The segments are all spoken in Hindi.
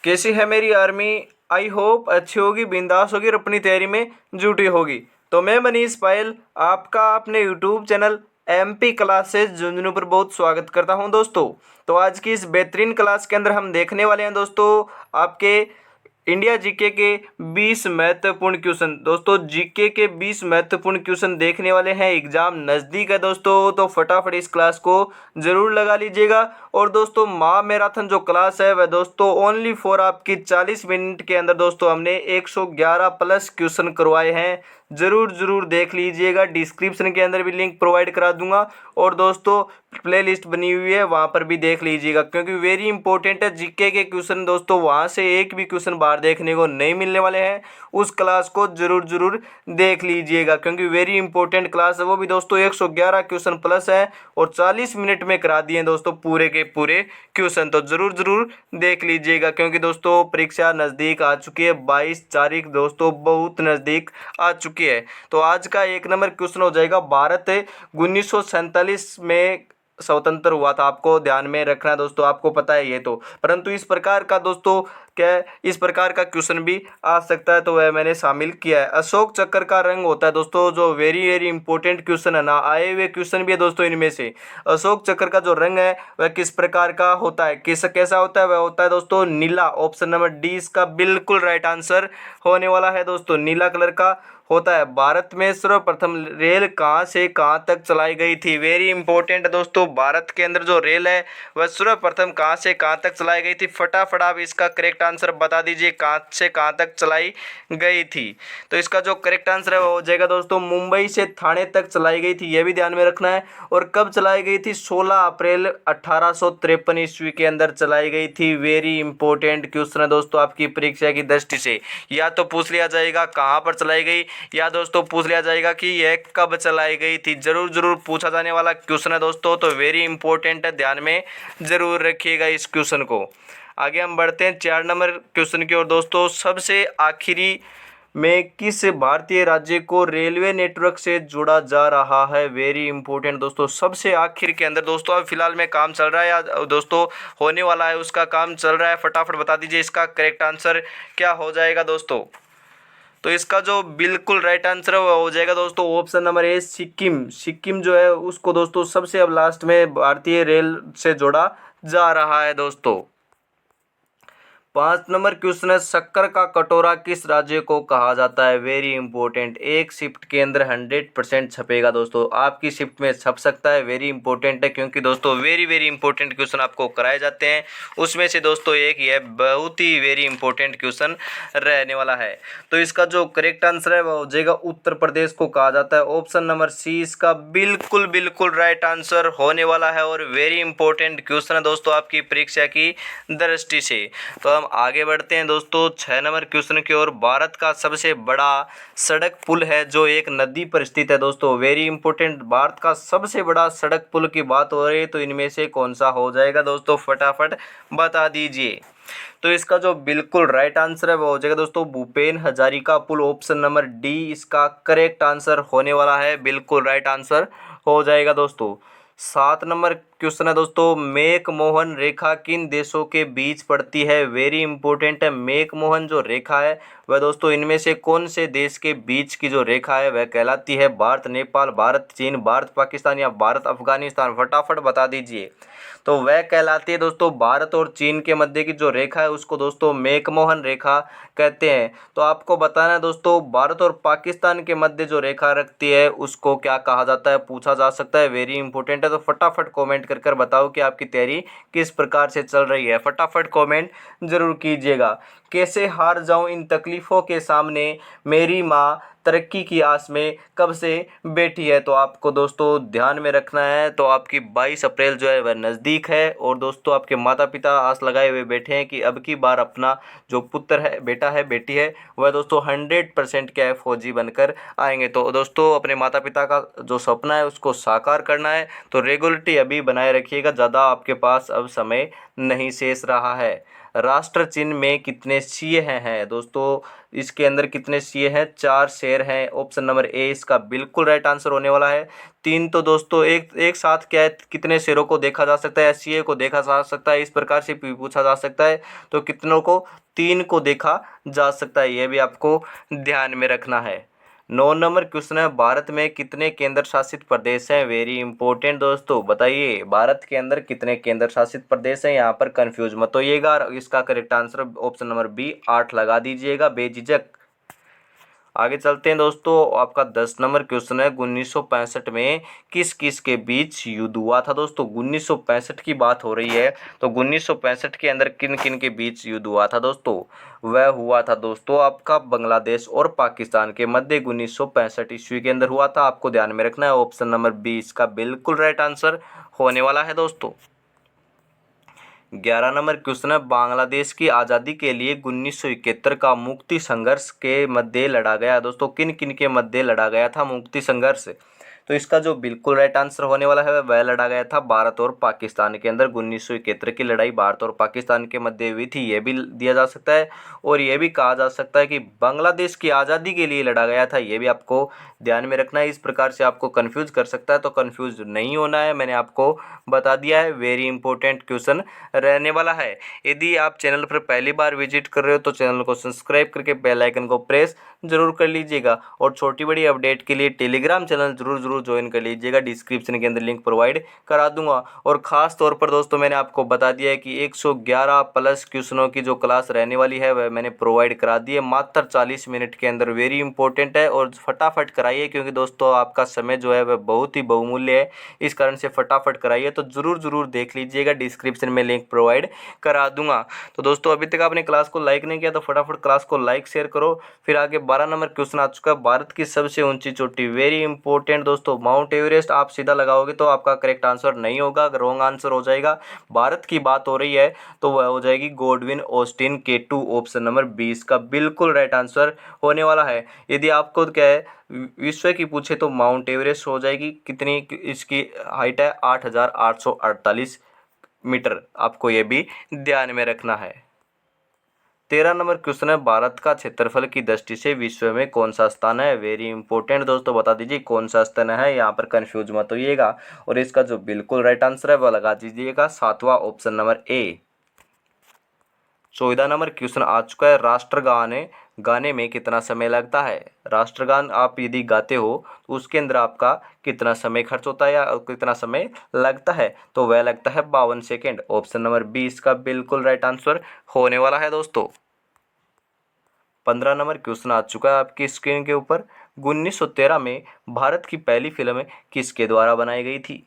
कैसी है मेरी आर्मी। आई होप अच्छी होगी, बिंदास होगी और अपनी तैयारी में जुटी होगी। तो मैं मनीष पायल आपका अपने YouTube channel MP classes Jhunjhunu पर बहुत स्वागत करता हूं दोस्तों। तो आज की इस बेहतरीन क्लास के अंदर हम देखने वाले हैं दोस्तों आपके इंडिया जीके के 20 महत्वपूर्ण क्वेश्चन। दोस्तों जीके के 20 महत्वपूर्ण क्वेश्चन देखने वाले हैं। एग्जाम नज़दीक है दोस्तों, तो फटाफट इस क्लास को ज़रूर लगा लीजिएगा। और दोस्तों महा मैराथन जो क्लास है वह दोस्तों ओनली फॉर आपकी 40 मिनट के अंदर दोस्तों हमने 111 प्लस क्वेश्चन करवाए हैं। ज़रूर देख लीजिएगा, डिस्क्रिप्शन के अंदर भी लिंक प्रोवाइड करा दूंगा और दोस्तों प्लेलिस्ट बनी हुई है वहाँ पर भी देख लीजिएगा, क्योंकि वेरी इंपॉर्टेंट है जीके के क्वेश्चन दोस्तों। वहाँ से एक भी क्वेश्चन बाहर देखने को नहीं मिलने वाले हैं। उस क्लास को ज़रूर देख लीजिएगा, क्योंकि वेरी इंपॉर्टेंट क्लास है। वो भी दोस्तों 111 क्वेश्चन प्लस है और 40 मिनट में करा दिए दोस्तों पूरे के पूरे क्वेश्चन। तो ज़रूर देख लीजिएगा, क्योंकि दोस्तों परीक्षा नज़दीक आ चुकी है। 22 तारीख दोस्तों बहुत नज़दीक आ चुकी है। तो आज का 1 नंबर क्वेश्चन हो जाएगा, भारत 1947 में स्वतंत्र हुआ था। आपको ध्यान में रखना है दोस्तों, आपको पता है ये तो, परंतु इस प्रकार का दोस्तों क्या इस प्रकार का क्वेश्चन भी आ सकता है, तो वह मैंने शामिल किया है। अशोक चक्र का रंग होता है दोस्तों, जो वेरी इंपॉर्टेंट क्वेश्चन है ना, आए हुए क्वेश्चन भी है दोस्तों इनमें से। अशोक चक्र का जो रंग है वह किस प्रकार का होता है, कैसा होता है, वह होता है दोस्तों नीला। ऑप्शन नंबर डी इसका बिल्कुल राइट आंसर होने वाला है दोस्तों, नीला कलर का होता है। भारत में सर्वप्रथम रेल कहाँ से कहाँ तक चलाई गई थी, वेरी इंपॉर्टेंट दोस्तों। भारत के अंदर जो रेल है वह सर्वप्रथम कहाँ से कहाँ तक चलाई गई थी, फटाफट आप इसका करेक्ट आंसर बता दीजिए, कहाँ से कहाँ तक चलाई गई थी। तो इसका जो करेक्ट आंसर है वो हो जाएगा दोस्तों मुंबई से थाने तक चलाई गई थी, यह भी ध्यान में रखना है। और कब चलाई गई थी, 16 अप्रैल 1853 ईस्वी के अंदर चलाई गई थी। वेरी इंपॉर्टेंट क्वेश्चन है दोस्तों आपकी परीक्षा की दृष्टि से। या तो पूछ लिया जाएगा कहाँ पर चलाई गई, या दोस्तों पूछ लिया जाएगा कि यह कब चलाई गई थी। जरूर पूछा जाने वाला क्वेश्चन है दोस्तों, तो वेरी इंपॉर्टेंट है, ध्यान में जरूर रखिएगा इस क्वेश्चन को। आगे हम बढ़ते हैं 4 नंबर क्वेश्चन की ओर दोस्तों। सबसे आखिरी में किस भारतीय राज्य को रेलवे नेटवर्क से जोड़ा जा रहा है, वेरी इंपॉर्टेंट दोस्तों। सबसे आखिर के अंदर दोस्तों अब फिलहाल में काम चल रहा है या दोस्तों होने वाला है, उसका काम चल रहा है। फटाफट बता दीजिए इसका करेक्ट आंसर क्या हो जाएगा दोस्तों। तो इसका जो बिल्कुल राइट आंसर है वो हो जाएगा दोस्तों ऑप्शन नंबर ए, सिक्किम। सिक्किम जो है उसको दोस्तों सबसे अब लास्ट में भारतीय रेल से जोड़ा जा रहा है दोस्तों। 5 नंबर क्वेश्चन है, शक्कर का कटोरा किस राज्य को कहा जाता है, वेरी इंपॉर्टेंट। एक शिफ्ट के अंदर 100% छपेगा दोस्तों, आपकी शिफ्ट में छप सकता है। वेरी इंपॉर्टेंट है, क्योंकि दोस्तों वेरी इंपॉर्टेंट क्वेश्चन आपको कराए जाते हैं, उसमें से दोस्तों एक ही है, बहुत ही वेरी इंपॉर्टेंट क्वेश्चन रहने वाला है। तो इसका जो करेक्ट आंसर है वह हो जाएगा उत्तर प्रदेश को कहा जाता है। ऑप्शन नंबर सी इसका बिल्कुल राइट आंसर होने वाला है और वेरी इंपॉर्टेंट क्वेश्चन है दोस्तों आपकी परीक्षा की दृष्टि से। तो हम आगे बढ़ते हैं दोस्तों 6 नंबर क्वेश्चन की ओर। भारत का सबसे बड़ा सड़क पुल है जो एक नदी पर स्थित है दोस्तों, वेरी इंपॉर्टेंट। भारत का सबसे बड़ा सड़क पुल की बात हो रही है, तो इनमें से कौन सा हो जाएगा दोस्तों, फटाफट बता दीजिए। तो इसका जो बिल्कुल राइट आंसर है वो हो जाएगा दोस्तों भूपेन हजारिका पुल। ऑप्शन नंबर डी इसका करेक्ट आंसर होने वाला है, बिल्कुल राइट आंसर हो जाएगा दोस्तों। 7 नंबर क्वेश्चन है दोस्तों, मेक मोहन रेखा किन देशों के बीच पड़ती है, वेरी इंपॉर्टेंट है। मेक मोहन जो रेखा है वह दोस्तों इनमें से कौन से देश के बीच की जो रेखा है वह कहलाती है, भारत नेपाल, भारत चीन, भारत पाकिस्तान या भारत अफगानिस्तान, फटाफट बता दीजिए। तो वह कहलाती है दोस्तों भारत और चीन के मध्य की जो रेखा है उसको दोस्तों मेकमोहन रेखा कहते हैं। तो आपको बताना है दोस्तों भारत और पाकिस्तान के मध्य जो रेखा रखती है उसको क्या कहा जाता है, पूछा जा सकता है, वेरी इंपॉर्टेंट है। तो फटाफट कमेंट कर बताओ कि आपकी तैयारी किस प्रकार से चल रही है, फटाफट कमेंट जरूर कीजिएगा। कैसे हार जाऊं इन तकलीफ़ों के सामने, मेरी माँ तरक्की की आस में कब से बैठी है। तो आपको दोस्तों ध्यान में रखना है, तो आपकी 22 अप्रैल जो है वह नज़दीक है और दोस्तों आपके माता पिता आस लगाए हुए बैठे हैं कि अब की बार अपना जो पुत्र है, बेटा है, बेटी है, वह दोस्तों 100% क्या है फौजी बनकर आएंगे। तो दोस्तों अपने माता पिता का जो सपना है उसको साकार करना है, तो रेगुलरिटी अभी बनाए रखिएगा, ज़्यादा आपके पास अब समय नहीं शेष रहा है। राष्ट्र चिन्ह में कितने सिंह हैं दोस्तों, इसके अंदर कितने सिंह हैं, 4 शेर हैं। ऑप्शन नंबर ए इसका बिल्कुल राइट आंसर होने वाला है। 3 तो दोस्तों एक एक साथ क्या है, कितने शेरों को देखा जा सकता है, सिंह को देखा जा सकता है, इस प्रकार से भी पूछा जा सकता है। तो कितनों को, 3 को देखा जा सकता है, ये भी आपको ध्यान में रखना है। 9 नंबर क्वेश्चन है, भारत में कितने केंद्र शासित प्रदेश हैं। वेरी इंपॉर्टेंट दोस्तों, बताइए भारत के अंदर कितने केंद्र शासित प्रदेश हैं। यहाँ पर कंफ्यूज मत होइएगा, इसका correct answer option number B 8 लगा दीजिएगा बेझिझक। आगे चलते हैं दोस्तों, आपका 10 नंबर क्वेश्चन है, 1965 में किस किस के बीच युद्ध हुआ था। दोस्तों 1965 की बात हो रही है, तो 1965 के अंदर किन किन के बीच युद्ध हुआ था दोस्तों। वह हुआ था दोस्तों आपका बांग्लादेश और पाकिस्तान के मध्य 1965 ईस्वी के अंदर हुआ था। आपको ध्यान में रखना है, ऑप्शन नंबर 20 का बिल्कुल राइट आंसर होने वाला है दोस्तों। 11 नंबर क्वेश्चन है, बांग्लादेश की आज़ादी के लिए 1971 का मुक्ति संघर्ष के मध्य लड़ा गया। दोस्तों किन किन के मध्य लड़ा गया था मुक्ति संघर्ष, तो इसका जो बिल्कुल राइट आंसर होने वाला है वह लड़ा गया था भारत और पाकिस्तान के अंदर। 1971 की लड़ाई भारत और पाकिस्तान के मध्य हुई थी, ये भी दिया जा सकता है। और ये भी कहा जा सकता है कि बांग्लादेश की आज़ादी के लिए लड़ा गया था, ये भी आपको ध्यान में रखना है। इस प्रकार से आपको कंफ्यूज कर सकता है, तो कंफ्यूज नहीं होना है, मैंने आपको बता दिया है। वेरी इंपॉर्टेंट क्वेश्चन रहने वाला है। यदि आप चैनल पर पहली बार विजिट कर रहे हो तो चैनल को सब्सक्राइब करके बेल आइकन को प्रेस जरूर कर लीजिएगा। और छोटी बड़ी अपडेट के लिए टेलीग्राम चैनल जरूर ज्वाइन कर लीजिएगा, डिस्क्रिप्शन के अंदर लिंक प्रोवाइड करा दूंगा। और खास तौर पर दोस्तों मैंने आपको बता दिया है कि 111 प्लस क्वेश्चनों की जो क्लास रहने वाली है वह मैंने प्रोवाइड करा दी है मात्र 40 मिनट के अंदर। वेरी इंपॉर्टेंट है और फटाफट कराइए, क्योंकि दोस्तों आपका समय जो है वह बहुत ही बहुमूल्य है, इस कारण से फटाफट कराइए। तो जरूर देख लीजिएगा, डिस्क्रिप्शन में लिंक प्रोवाइड करा दूंगा। तो दोस्तों अभी तक आपने क्लास को लाइक नहीं किया तो फटाफट क्लास को लाइक शेयर करो। फिर आगे 12 नंबर क्वेश्चन आ चुका है, भारत की सबसे ऊंची चोटी। वेरी इंपॉर्टेंट दोस्तों, माउंट एवरेस्ट आप सीधा लगाओगे तो आपका करेक्ट आंसर नहीं होगा, रॉन्ग आंसर हो जाएगा। भारत की बात हो रही है तो वह हो जाएगी Godwin Austin K2, option number 20 का बिल्कुल राइट आंसर होने वाला है। यदि आपको क्या है विश्व की पूछे तो माउंट एवरेस्ट हो जाएगी। कितनी इसकी हाइट है, 8,848 मीटर, आपको ये भी ध्यान में रखना है। 13 नंबर क्वेश्चन है, भारत का क्षेत्रफल की दृष्टि से विश्व में कौन सा स्थान है। वेरी इंपॉर्टेंट दोस्तों, बता दीजिए कौन सा स्थान है, यहाँ पर कंफ्यूज मत होइएगा। और इसका जो बिल्कुल राइट आंसर है वह लगा दीजिएगा 7वां option number A. 14 number question आ चुका है, राष्ट्रगान गाने में कितना समय लगता है। राष्ट्रगान आप यदि गाते हो तो उसके अंदर आपका कितना समय खर्च होता है या कितना समय लगता है, तो वह लगता है 52 सेकेंड। ऑप्शन नंबर 20 का बिल्कुल राइट आंसर होने वाला है दोस्तों। 15 नंबर क्वेश्चन आ चुका है आपकी स्क्रीन के ऊपर, 1913 में भारत की पहली फिल्म किसके द्वारा बनाई गई थी।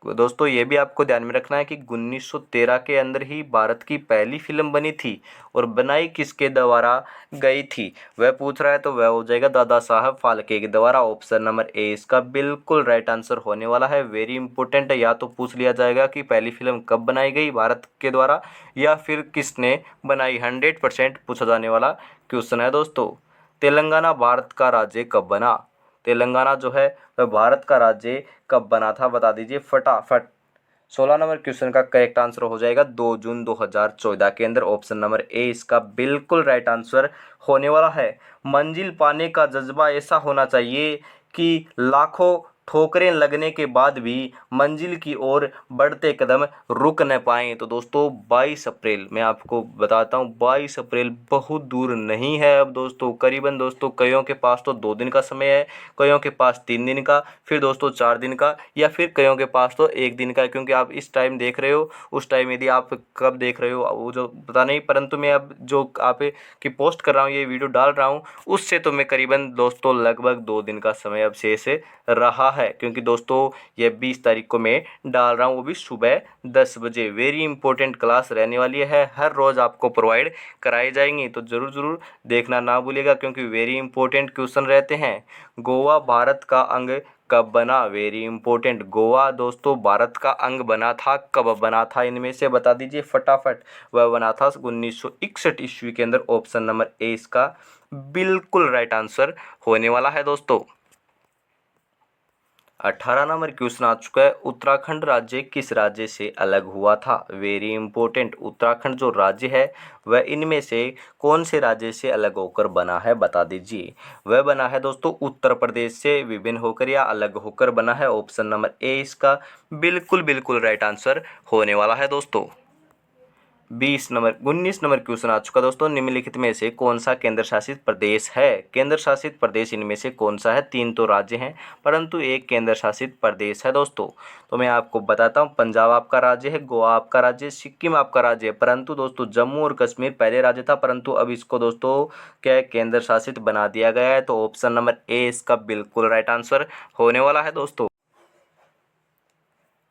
दोस्तों ये भी आपको ध्यान में रखना है कि 1913 के अंदर ही भारत की पहली फिल्म बनी थी, और बनाई किसके द्वारा गई थी वह पूछ रहा है, तो वह हो जाएगा दादा साहब फाल्के के द्वारा। ऑप्शन नंबर ए इसका बिल्कुल राइट आंसर होने वाला है। वेरी इंपॉर्टेंट है, या तो पूछ लिया जाएगा कि पहली फिल्म कब बनाई गई भारत के द्वारा, या फिर किसने बनाई। 100% पूछा जाने वाला क्वेश्चन है दोस्तों। तेलंगाना भारत का राज्य कब बना। तेलंगाना जो है वह भारत का राज्य कब बना था, बता दीजिए फटाफट। 16 नंबर क्वेश्चन का करेक्ट आंसर हो जाएगा 2 जून 2014 के अंदर। ऑप्शन नंबर ए इसका बिल्कुल राइट आंसर होने वाला है। मंजिल पाने का जज्बा ऐसा होना चाहिए कि लाखों ठोकरें लगने के बाद भी मंजिल की ओर बढ़ते कदम रुक न पाएं। तो दोस्तों 22 अप्रैल मैं आपको बताता हूं, 22 अप्रैल बहुत दूर नहीं है अब दोस्तों। करीबन दोस्तों कईयों के पास तो 2 दिन का समय है, कईयों के पास 3 दिन का, फिर दोस्तों 4 दिन का, या फिर कईयों के पास तो 1 दिन का है। क्योंकि आप इस टाइम देख रहे हो, उस टाइम यदि आप कब देख रहे हो वो जो पता नहीं, परंतु मैं अब जो आप की पोस्ट कर रहा हूँ, ये वीडियो डाल रहा हूँ, उससे तो मैं करीबन दोस्तों लगभग 2 दिन का समय अब शेष रहा है। क्योंकि दोस्तों ये 20 तारीख को मैं डाल रहा हूँ, वो भी सुबह 10 बजे। वेरी इंपॉर्टेंट क्लास रहने वाली है, हर रोज़ आपको प्रोवाइड कराई जाएंगी, तो ज़रूर देखना ना भूलिएगा, क्योंकि वेरी इंपॉर्टेंट क्वेश्चन रहते हैं। गोवा भारत का अंग कब बना। वेरी इंपॉर्टेंट, गोवा दोस्तों भारत का अंग बना था, कब बना था, इनमें से बता दीजिए फटाफट। वह बना था 1961 ईस्वी के अंदर। ऑप्शन नंबर ए इसका बिल्कुल राइट आंसर होने वाला है दोस्तों। 18 नंबर क्वेश्चन आ चुका है, उत्तराखंड राज्य किस राज्य से अलग हुआ था। वेरी इंपॉर्टेंट, उत्तराखंड जो राज्य है वह इनमें से कौन से राज्य से अलग होकर बना है, बता दीजिए। वह बना है दोस्तों उत्तर प्रदेश से विभिन्न होकर या अलग होकर बना है। ऑप्शन नंबर ए इसका बिल्कुल बिल्कुल राइट आंसर होने वाला है दोस्तों। 19 नंबर क्वेश्चन आ चुका दोस्तों, निम्नलिखित में से कौन सा केंद्र शासित प्रदेश है। केंद्र शासित प्रदेश इनमें से कौन सा है। 3 तो राज्य हैं परंतु एक केंद्र शासित प्रदेश है दोस्तों। तो मैं आपको बताता हूँ, पंजाब आपका राज्य है, गोवा आपका राज्य है, सिक्किम आपका राज्य है। परंतु दोस्तों जम्मू और कश्मीर पहले राज्य था, परंतु अब इसको दोस्तों क्या केंद्र शासित बना दिया गया है। तो ऑप्शन नंबर ए इसका बिल्कुल राइट आंसर होने वाला है दोस्तों।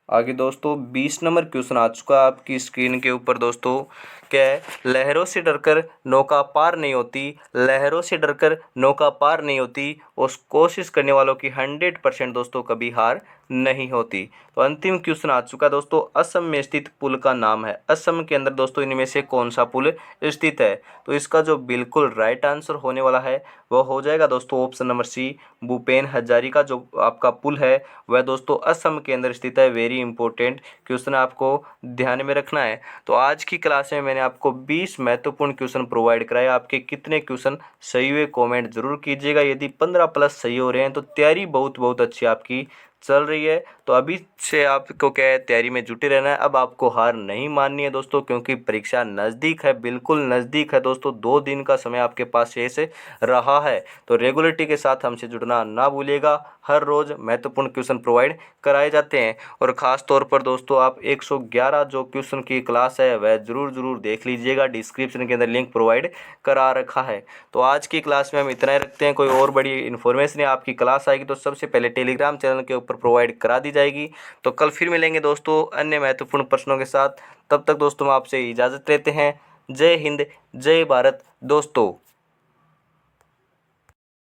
आगे दोस्तों 20 नंबर क्वेश्चन आ चुका है आपकी स्क्रीन के ऊपर दोस्तों, क्या है, लहरों से डरकर नौका पार नहीं होती, लहरों से डरकर नौका पार नहीं होती, उस कोशिश करने वालों की 100% दोस्तों कभी हार नहीं होती। तो अंतिम क्वेश्चन आ चुका है दोस्तों, असम में स्थित पुल का नाम है। असम के अंदर दोस्तों इनमें से कौन सा पुल स्थित है। तो इसका जो बिल्कुल राइट आंसर होने वाला है वह हो जाएगा दोस्तों option number C, Bhupen Hazarika जो आपका पुल है वह दोस्तों असम के अंदर स्थित है। वेरी इंपॉर्टेंट क्वेश्चन आपको ध्यान में रखना है। तो आज की क्लास में मैंने आपको 20 महत्वपूर्ण क्वेश्चन प्रोवाइड कराए। आपके कितने क्वेश्चन सही हुए कमेंट जरूर कीजिएगा। यदि 15 प्लस सही हो रहे हैं तो तैयारी बहुत बहुत अच्छी आपकी चल रही है। तो अभी से आपको क्या है, तैयारी में जुटे रहना है। अब आपको हार नहीं माननी है दोस्तों, क्योंकि परीक्षा नज़दीक है, बिल्कुल नज़दीक है दोस्तों। 2 दिन का समय आपके पास शेष रहा है। तो रेगुलरिटी के साथ हमसे जुड़ना ना भूलिएगा। हर रोज़ महत्वपूर्ण क्वेश्चन प्रोवाइड कराए जाते हैं। और ख़ास तौर पर दोस्तों आप 111 जो क्वेश्चन की क्लास है वह ज़रूर देख लीजिएगा। डिस्क्रिप्शन के अंदर लिंक प्रोवाइड करा रखा है। तो आज की क्लास में हम इतना ही रखते हैं। कोई और बड़ी इन्फॉर्मेशन है, आपकी क्लास आएगी तो सबसे पहले टेलीग्राम चैनल के ऊपर प्रोवाइड करा दी जाएगी। तो कल फिर मिलेंगे दोस्तों अन्य महत्वपूर्ण प्रश्नों के साथ। तब तक दोस्तों हम आपसे इजाज़त लेते हैं। जय हिंद, जय भारत दोस्तों।